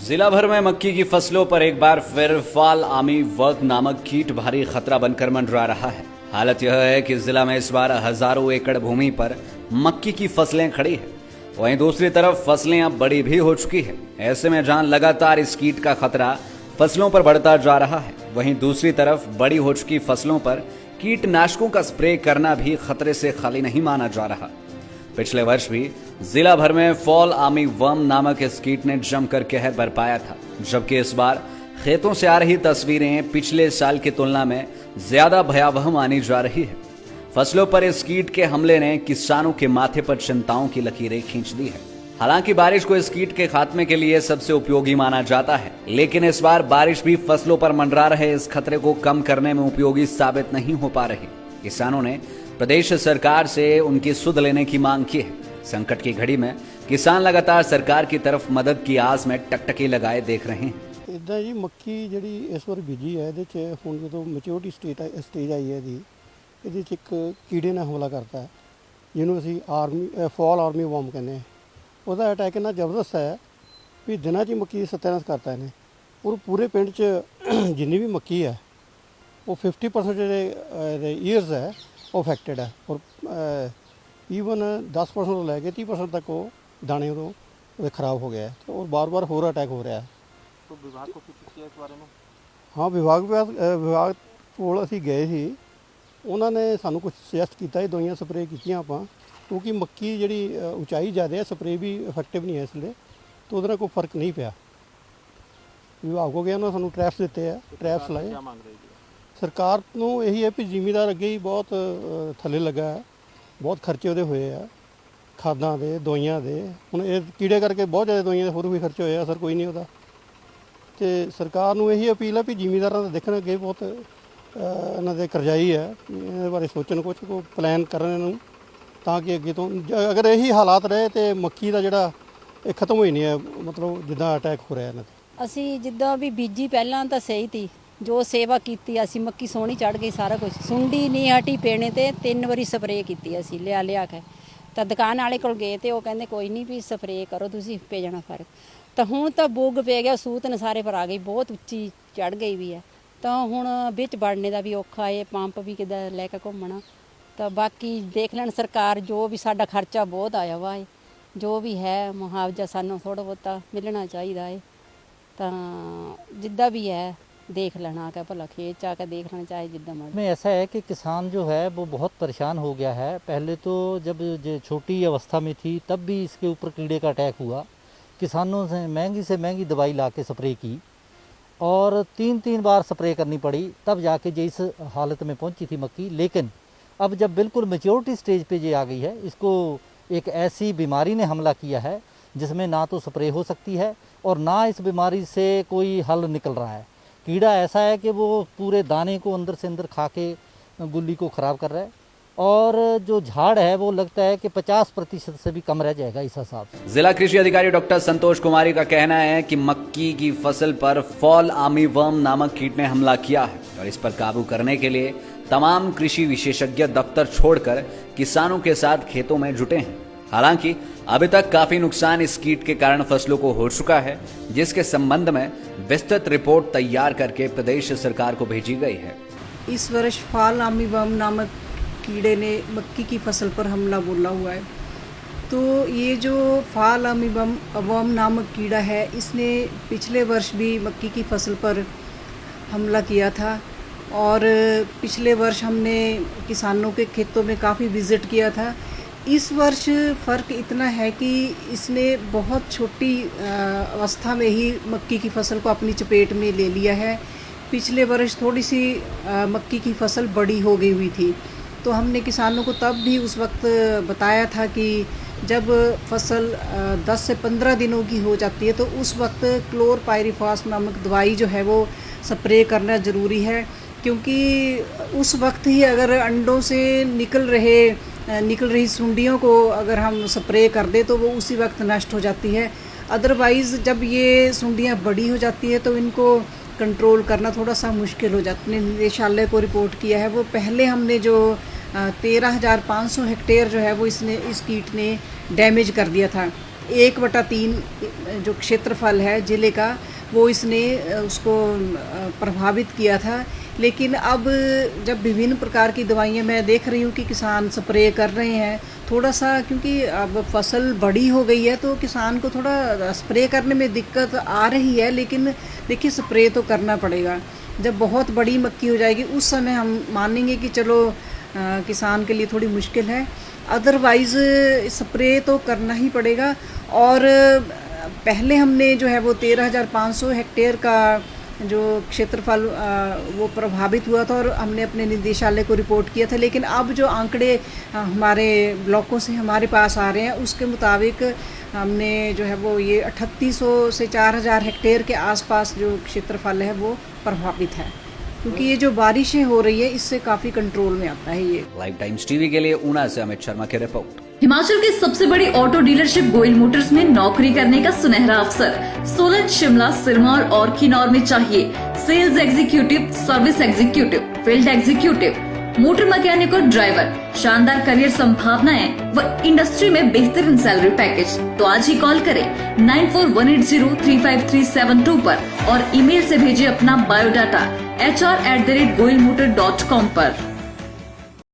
जिला भर में मक्की की फसलों पर एक बार फिर फॉल आर्मी वर्म नामक कीट भारी खतरा बनकर मंडरा रहा है। हालत यह है कि जिला में इस बार हजारों एकड़ भूमि पर मक्की की फसलें खड़ी है, वहीं दूसरी तरफ फसलें अब बड़ी भी हो चुकी है। ऐसे में जहां लगातार इस कीट का खतरा फसलों पर बढ़ता जा रहा है, वहीं दूसरी तरफ बड़ी हो चुकी फसलों पर कीटनाशकों का स्प्रे करना भी खतरे से खाली नहीं माना जा रहा। पिछले वर्ष भी जिला भर में फॉल आर्मी वर्म नामक इस कीट ने जमकर कहर बरपाया था, जबकि इस बार खेतों से आ रही तस्वीरें पिछले साल की तुलना में ज्यादा भयावह मानी जा रही है। फसलों पर इस कीट के हमले ने किसानों के माथे पर चिंताओं की लकीरें खींच दी है। हालांकि बारिश को इस कीट के खात्मे के लिए सबसे उपयोगी माना जाता है, लेकिन इस बार बारिश भी फसलों पर मंडरा रहे इस खतरे को कम करने में उपयोगी साबित नहीं हो पा रही। किसानों ने प्रदेश सरकार से उनकी सुध लेने की मांग की है। संकट की घड़ी में किसान लगातार सरकार की तरफ मदद की आस में टकटकी लगाए देख रहे हैं। इदा जी मक्की जी इस बार बीजी है, ਹੁਣ ਜਦੋਂ ਮੈਚਿਓਰਿਟੀ ਸਟੇਜ ਆਈ ਹੈ ਇਹਦੇ 'ਚ ਇੱਕ ਕੀੜੇ ਨੇ ਹਮਲਾ ਕਰਤਾ ਹੈ, ਜਿਹਨੂੰ ਅਸੀਂ ਫਾਲ ਆਰਮੀ ਵਰਮ ਕਹਿੰਦੇ ਹਾਂ। ਉਹਦਾ ਅਟੈਕ ਇੰਨਾ ਜ਼ਬਰਦਸਤ ਹੈ ਵੀ ਦਿਨਾਂ 'ਚ ਮੱਕੀ ਸਤਿਆਨਾਸ਼ ਕਰਤਾ ਇਹਨੇ। ਔਰ ਪੂਰੇ ਪਿੰਡ 'ਚ ਜਿੰਨੀ ਵੀ ਮੱਕੀ ਹੈ ਉਹ 50% ਜਿਹੜੇ ਈਅਰਸ ਹੈ ਉਹ ਅਫੈਕਟਡ ਹੈ। ਔਰ ਈਵਨ 10% ਤੋਂ ਲੈ ਕੇ 30% ਤੱਕ ਉਹ ਦਾਣੇ ਉਹਦੇ ਖਰਾਬ ਹੋ ਗਿਆ ਹੈ। ਔਰ ਬਾਰ-ਬਾਰ ਹੋਰ ਅਟੈਕ ਹੋ ਰਿਹਾ ਹੈ। तो विभाग को सूचित किया इस बारे में? हाँ, विभाग ਕੋਲ ਅਸੀਂ ਗਏ ਸੀ। ਉਹਨਾਂ ਨੇ ਸਾਨੂੰ ਕੁਝ ਸੁਜੈਸਟ ਕੀਤਾ ਸੀ, ਦਵਾਈਆਂ ਸਪਰੇਅ ਕੀਤੀਆਂ ਆਪਾਂ, ਕਿਉਂਕਿ ਮੱਕੀ ਜਿਹੜੀ ਉਚਾਈ ਜ਼ਿਆਦਾ ਹੈ, ਸਪਰੇਅ ਵੀ ਇਫੈਕਟਿਵ ਨਹੀਂ ਹੈ ਇਸ ਵੇਲੇ, ਤਾਂ ਉਹਦੇ ਨਾਲ ਕੋਈ ਫਰਕ ਨਹੀਂ ਪਿਆ। ਵਿਭਾਗ ਹੋ ਗਿਆ, ਉਹਨਾਂ ਸਾਨੂੰ ਟਰੈਪਸ ਦਿੱਤੇ ਆ, ਟਰੈਪਸ ਲਾਏ। ਸਰਕਾਰ ਨੂੰ ਇਹੀ ਹੈ ਵੀ ਜ਼ਿਮੀਦਾਰ ਅੱਗੇ ਹੀ ਬਹੁਤ ਥੱਲੇ ਲੱਗਾ ਹੈ, ਬਹੁਤ ਖਰਚੇ ਉਹਦੇ ਹੋਏ ਆ, ਖਾਦਾਂ ਦੇ, ਦਵਾਈਆਂ ਦੇ। ਹੁਣ ਇਹ ਕੀੜੇ ਕਰਕੇ ਬਹੁਤ ਜ਼ਿਆਦਾ ਦਵਾਈਆਂ ਦੇ ਹੋਰ ਵੀ ਖਰਚੇ ਹੋਏ ਆ, ਅਸਰ ਕੋਈ ਨਹੀਂ ਉਹਦਾ। ਤੇ ਸਰਕਾਰ ਨੂੰ ਇਹੀ ਅਪੀਲ ਹੈ ਵੀ ਜ਼ਿਮੀਂਦਾਰਾਂ ਦਾ ਦੇਖਣ ਅੱਗੇ ਬਹੁਤ ਇਹਨਾਂ ਦੇ ਕਰਜ਼ਾਈ ਹੈ, ਇਹਦੇ ਬਾਰੇ ਸੋਚਣ, ਕੁਛ ਕੋ ਪਲਾਨ ਕਰਨ ਇਹਨੂੰ, ਤਾਂ ਕਿ ਅੱਗੇ ਤੋਂ ਅਗਰ ਇਹੀ ਹਾਲਾਤ ਰਹੇ ਤੇ ਮੱਕੀ ਦਾ ਜਿਹੜਾ ਇਹ ਖਤਮ ਹੋਈ ਨਹੀਂ ਹੈ, ਮਤਲਬ ਜਿੱਦਾਂ ਅਟੈਕ ਹੋ ਰਿਹਾ ਇਹਨਾਂ 'ਤੇ। ਅਸੀਂ ਜਿੱਦਾਂ ਵੀ ਬੀਜੀ ਪਹਿਲਾਂ ਤਾਂ ਸਹੀ ਤੀ, ਜੋ ਸੇਵਾ ਕੀਤੀ ਅਸੀਂ ਮੱਕੀ ਸੋਹਣੀ ਚੜ ਗਈ, ਸਾਰਾ ਕੁਝ ਸੁੰਡੀ ਨਹੀਂ ਹਟੀ ਪੇਣੇ ਤੇ 3 ਵਾਰੀ ਸਪਰੇਅ ਕੀਤੀ ਅਸੀਂ ਲਿਆ ਕੇ। ਤਾਂ ਦੁਕਾਨ ਵਾਲੇ ਕੋਲ ਗਏ ਤੇ ਉਹ ਕਹਿੰਦੇ ਕੋਈ ਨਹੀਂ ਵੀ ਸਪਰੇਅ ਕਰੋ ਤੁਸੀਂ, ਪੈ ਜਾਣਾ ਫਰਕ। ਤਾਂ ਹੁਣ ਤਾਂ ਬੁੱਗ ਪੈ ਗਿਆ, ਸੂਤ ਨੇ ਸਾਰੇ ਪਰ ਆ ਗਈ, ਬਹੁਤ ਉੱਚੀ ਚੜ ਗਈ ਵੀ ਹੈ। ਤਾਂ ਹੁਣ ਵਿੱਚ ਵੜਨੇ ਦਾ ਵੀ ਔਖਾ ਹੈ, ਪੰਪ ਵੀ ਕਿੱਦਾਂ ਲੈ ਕੇ ਘੁੰਮਣਾ। ਤਾਂ ਬਾਕੀ ਦੇਖ ਲੈਣ ਸਰਕਾਰ, ਜੋ ਵੀ ਸਾਡਾ ਖਰਚਾ ਬਹੁਤ ਆਇਆ ਵਾ, ਜੋ ਵੀ ਹੈ ਮੁਆਵਜ਼ਾ ਸਾਨੂੰ ਥੋੜ੍ਹਾ ਬਹੁਤਾ ਮਿਲਣਾ ਚਾਹੀਦਾ ਹੈ। ਤਾਂ ਜਿੱਦਾਂ भी है देख लेना आकर, भला खेत आकर देख लेना चाहे जिद्दां मर्जी। में ऐसा है कि किसान जो है वो बहुत परेशान हो गया है। पहले तो जब छोटी अवस्था में थी तब भी इसके ऊपर कीड़े का अटैक हुआ, किसानों से महंगी दवाई ला के स्प्रे की और 3 बार स्प्रे करनी पड़ी, तब जाके जो इस हालत में पहुंची थी मक्की। लेकिन अब जब बिल्कुल मैच्योरिटी स्टेज पे ये आ गई है, इसको एक ऐसी बीमारी ने हमला किया है जिसमें ना तो स्प्रे हो सकती है और ना इस बीमारी से कोई हल निकल रहा है। कीड़ा ऐसा है कि वो पूरे दाने को अंदर से अंदर खा के गुल्ली को ख़राब कर रहा है और जो झाड़ है वो लगता है कि 50% से भी कम रह जाएगा इस हिसाब से। जिला कृषि अधिकारी डॉक्टर संतोष कुमारी का कहना है कि मक्की की फसल पर फॉल आर्मी वर्म नामक कीट ने हमला किया है और इस पर काबू करने के लिए तमाम कृषि विशेषज्ञ दफ्तर छोड़कर किसानों के साथ खेतों में जुटे हैं। हालांकि अभी तक काफी नुकसान इस कीट के कारण फसलों को हो चुका है, जिसके संबंध में विस्तृत रिपोर्ट तैयार करके प्रदेश सरकार को भेजी गई है। इस वर्ष फॉल आर्मी वर्म नामक कीड़े ने मक्की की फसल पर हमला बोला हुआ है। तो ये जो फॉल आर्मी वर्म नामक कीड़ा है, इसने पिछले वर्ष भी मक्की की फसल पर हमला किया था और पिछले वर्ष हमने किसानों के खेतों में काफ़ी विज़िट किया था। इस वर्ष फ़र्क इतना है कि इसने बहुत छोटी अवस्था में ही मक्की की फसल को अपनी चपेट में ले लिया है। पिछले वर्ष थोड़ी सी मक्की की फसल बड़ी हो गई हुई थी, तो हमने किसानों को तब भी उस वक्त बताया था कि जब फसल 10 से 15 दिनों की हो जाती है तो उस वक्त क्लोरपाइरिफॉस नामक दवाई जो है वो स्प्रे करना ज़रूरी है, क्योंकि उस वक्त ही अगर अंडों से निकल रही सुंडियों को अगर हम स्प्रे कर दें तो वो उसी वक्त नष्ट हो जाती है। अदरवाइज़ जब ये सुंडियाँ बड़ी हो जाती है तो इनको कंट्रोल करना थोड़ा सा मुश्किल हो जाता है। निदेशालय को रिपोर्ट किया है, वो पहले हमने जो 13,500 हेक्टेयर जो है वो इस कीट ने डैमेज कर दिया था। 1/3 जो क्षेत्रफल है जिले का वो इसने उसको प्रभावित किया था। लेकिन अब जब विभिन्न प्रकार की दवाइयाँ मैं देख रही हूँ कि किसान स्प्रे कर रहे हैं, थोड़ा सा क्योंकि अब फसल बड़ी हो गई है तो किसान को थोड़ा स्प्रे करने में दिक्कत आ रही है, लेकिन देखिए स्प्रे तो करना पड़ेगा। जब बहुत बड़ी मक्की हो जाएगी उस समय हम मानेंगे कि चलो किसान के लिए थोड़ी मुश्किल है, अदरवाइज़ स्प्रे तो करना ही पड़ेगा। और पहले हमने जो है वो 13,500 हेक्टेयर का जो क्षेत्रफल वो प्रभावित हुआ था और हमने अपने निदेशालय को रिपोर्ट किया था। लेकिन अब जो आंकड़े हमारे ब्लॉकों से हमारे पास आ रहे हैं उसके मुताबिक हमने जो है वो ये 3800 से 4000 हेक्टेयर के आसपास जो क्षेत्रफल है वो प्रभावित है, क्योंकि ये जो बारिशें हो रही है इससे काफ़ी कंट्रोल में आता है ये। लाइव टाइम्स टीवी के लिए ऊना से अमित शर्मा की रिपोर्ट। हिमाचल की सबसे बड़ी ऑटो डीलरशिप गोयल मोटर्स में नौकरी करने का सुनहरा अवसर सोलन, शिमला, सिरमौर और किन्नौर में चाहिए sales executive, service executive, field executive, motor mechanic और ड्राइवर। शानदार करियर संभावनाएं व इंडस्ट्री में बेहतरीन सैलरी पैकेज। तो आज ही कॉल करें 9418035372 पर और ईमेल से भेजिए अपना बायोडाटा hr@goilmotor.com पर।